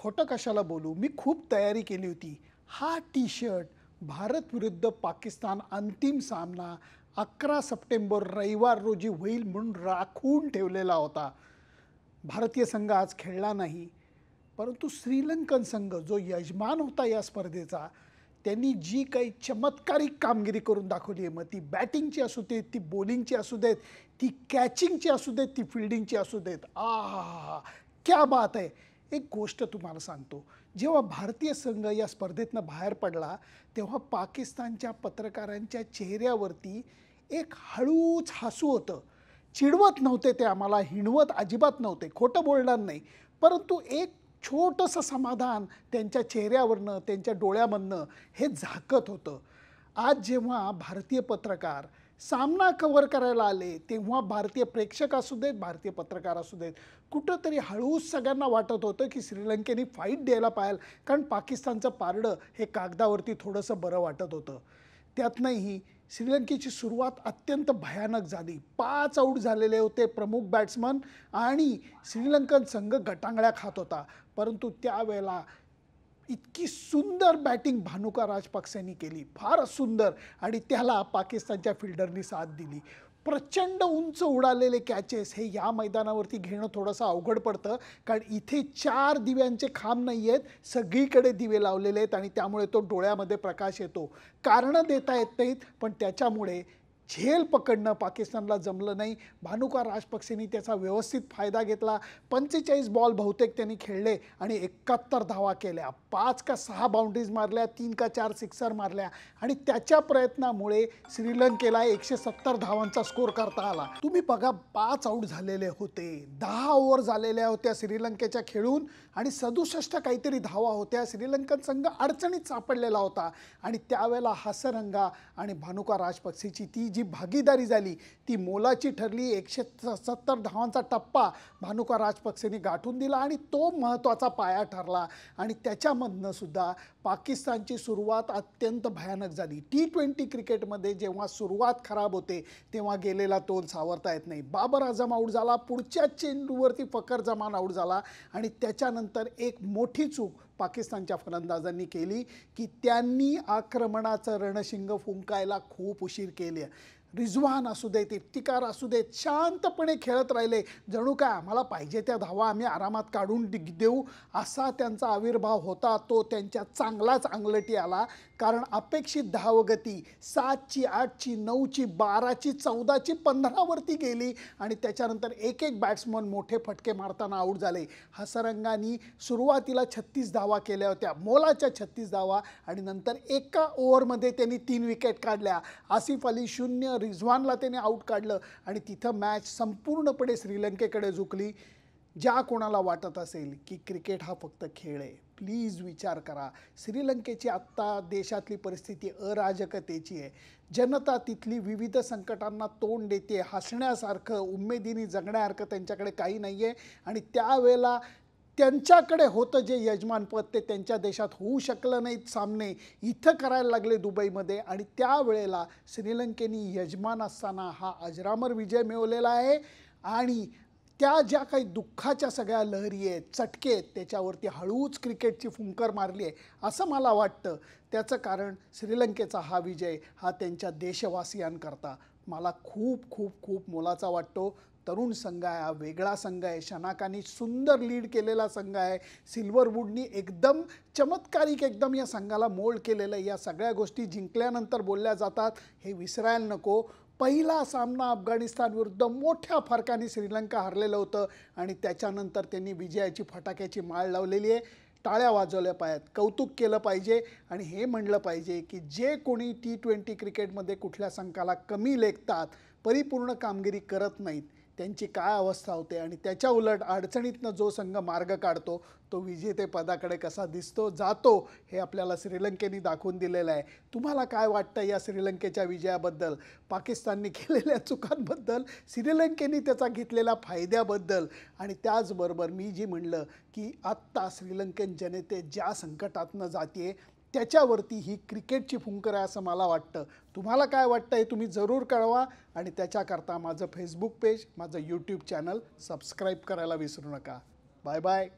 खोटं कशाला बोलू, मी खूप तयारी केली होती। हा टी शर्ट भारत विरुद्ध पाकिस्तान अंतिम सामना 11 सप्टेंबर रविवार रोजी होईल म्हणून राखून ठेवलेला होता। भारतीय संघ आज खेळला नाही, परंतु श्रीलंकन संघ जो यजमान होता या स्पर्धेचा, त्यांनी जी काही चमत्कारिक कामगिरी करून दाखवली आहे, मग ती बॅटिंगची असू देत, ती बॉलिंगची असू देत, ती कॅचिंगची असू देत, ती फिल्डिंगची असू देत, आहा क्या बात आहे। एक गोष्ट तुम्हाला सांगतो, जेव्हा भारतीय संघ या स्पर्धेतनं बाहेर पडला तेव्हा पाकिस्तानच्या पत्रकारांच्या चेहऱ्यावरती एक हळूच हसू होतं। चिडवत नव्हते ते, आम्हाला हिणवत अजिबात नव्हते, खोटं बोलणार नाही, परंतु एक छोटंसं समाधान त्यांच्या चेहऱ्यावरनं, त्यांच्या डोळ्यामधनं हे झाकत होतं। आज जेव्हा भारतीय पत्रकार सामना कव्हर करायला आले तेव्हा भारतीय प्रेक्षक असू देत, भारतीय पत्रकार असू देत, कुठंतरी हळूच सगळ्यांना वाटत होतं की श्रीलंकेने फाईट द्यायला पाहिजे, कारण पाकिस्तानचं पारडं हे कागदावरती थोडंसं बरं वाटत होतं। त्यातनंही श्रीलंकेची सुरुवात अत्यंत भयानक झाली। 5 आऊट झालेले होते प्रमुख बॅट्समन आणि श्रीलंकन संघ गटांगळ्या खात होता, परंतु त्यावेळेला इतकी सुंदर बॅटिंग भानुका राजपक्षेंनी केली, फारच सुंदर, आणि त्याला पाकिस्तानच्या फिल्डरनी साथ दिली। प्रचंड उंच उडालेले कॅचेस हे या मैदानावरती घेणं थोडंसं अवघड पडतं, कारण इथे 4 दिव्यांचे खांब नाही आहेत, सगळीकडे दिवे लावलेले आहेत आणि त्यामुळे तो डोळ्यामध्ये प्रकाश येतो। कारणं देता येत नाहीत, पण त्याच्यामुळे झेल पकडणं पाकिस्तानला जमलं नाही। भानुका राजपक्षेंनी त्याचा व्यवस्थित फायदा घेतला। 45 बॉल बहुतेक त्यांनी खेळले आणि 71 धावा केल्या, 5 का 6 बाउंड्रीज मारल्या, 3 का 4 सिक्सर मारल्या, आणि त्याच्या प्रयत्नामुळे श्रीलंकेला 170 धावांचा स्कोर करता आला। तुम्ही बघा, 5 आऊट झालेले होते, 10 ओव्हर झालेल्या होत्या श्रीलंकेच्या खेळून, आणि 67 काहीतरी धावा होत्या। श्रीलंकन संघ अडचणीत सापडलेला होता, आणि त्यावेळेला हसरंगा आणि भानुका राजपक्षेची ती जी भागीदारी झाली ती मोलाची ठरली। 170 धावांचा टप्पा भानुका राजपक्षेंनी गाठून दिला आणि तो महत्त्वाचा पाया ठरला, आणि त्याच्यामधनं सुद्धा पाकिस्तानची सुरुवात अत्यंत भयानक झाली। T20 क्रिकेटमध्ये जेव्हा सुरुवात खराब होते तेव्हा गेलेला तोल सावरता येत नाही। बाबर आझम आऊट झाला, पुढच्या चेंडूवरती फखर जमान आऊट झाला, आणि त्याच्यानंतर एक मोठी चूक पाकिस्तानच्या फलंदाजांनी केली की त्यांनी आक्रमणाचं रणशिंग फुंकायला खूप उशीर केले। रिजवान असू देत, इफ्तिकार असू देत, शांतपणे खेळत राहिले, जणू काय आम्हाला पाहिजे त्या धावा आम्ही आरामात काढून देऊ असा त्यांचा आविर्भाव होता। तो त्यांच्या चांगलाच अंगलटी आला, कारण अपेक्षित धावगती 7ची 8ची 9ची 12ची 14ची 15वरती गेली, आणि त्याच्यानंतर एक एक बॅट्समन मोठे फटके मारताना आऊट झाले। हसरंगानी सुरुवातीला 36 धावा केल्या होत्या, मोलाच्या 36 धावा, आणि नंतर एका ओव्हरमध्ये त्यांनी 3 विकेट काढल्या। आसिफ अली 0, रिजवानला त्याने आऊट काढलं, आणि तिथं मॅच संपूर्णपणे श्रीलंकेकडे झुकली। ज्या कोणाला वाटत असेल की क्रिकेट हा फक्त खेळ आहे, प्लीज विचार करा। श्रीलंकेची आत्ता देशातली परिस्थिती अराजकतेची आहे, जनता तिथली विविध संकटांना तोंड देते, हसण्यासारखं उमेदीने जगण्यासारखं त्यांच्याकडे काही नाही आहे, आणि त्यावेळेला त्यांच्याकडे होतं जे यजमानपद ते त्यांच्या देशात होऊ शकलं नाहीत, सामने इथं करायला लागले दुबईमध्ये, आणि त्यावेळेला श्रीलंकेने यजमान असताना हा अजरामर विजय मिळवलेला आहे, आणि त्या ज्या काही दुःखाच्या सगळ्या लहरी आहेत, चटके आहेत, त्याच्यावरती हळूच क्रिकेटची फुंकर मारली आहे असं मला वाटतं। त्याचं कारण श्रीलंकेचा हा विजय हा त्यांच्या देशवासियांकरता मला खूप खूप खूप मोलाचा वाटतो। तरुण संघ आहे, हा वेगळा संघ आहे, शनाकानी सुंदर लीड केलेला संघ आहे, सिल्वरवूडनी एकदम चमत्कारिक एकदम या संघाला मोल्ड केलेलं आहे। या सगळ्या गोष्टी जिंकल्यानंतर बोलल्या जातात, हे विसरायला नको। पहिला सामना अफगाणिस्तान विरुद्ध मोठ्या फरकाने श्रीलंका हरलेलं होतं, आणि त्याच्यानंतर त्यांनी विजयाची फटाक्याची माळ लावलेली आहे। टाळ्या वाजवल्या पाहिजेत, कौतुक केलं पाहिजे, आणि हे म्हणलं पाहिजे की जे कोणी T20 क्रिकेटमध्ये कुठल्या संघाला कमी लेखतात, परिपूर्ण कामगिरी करत नाहीत, त्यांची काय अवस्था होते, आणि त्याच्या उलट अडचणीतनं जो संघ मार्ग काढतो तो विजेतेपदाकडे कसा दिसतो जातो, हे आपल्याला श्रीलंकेने दाखवून दिलेलं आहे। तुम्हाला काय वाटतं या श्रीलंकेच्या विजयाबद्दल, पाकिस्तानने केलेल्या चुकांबद्दल, श्रीलंकेने त्याचा घेतलेल्या फायद्याबद्दल, आणि त्याचबरोबर मी जी म्हणलं की आत्ता श्रीलंकन जनते ज्या संकटातनं जाते त्याच्यावरती ही क्रिकेटची फुंकर आहे असं मला वाटतं। तुम्हाला काय वाटतं हे तुम्ही जरूर कळवा, आणि त्याच्याकरता माझं फेसबुक पेज, माझं यूट्यूब चॅनल सबस्क्राईब करायला विसरू नका। Bye bye.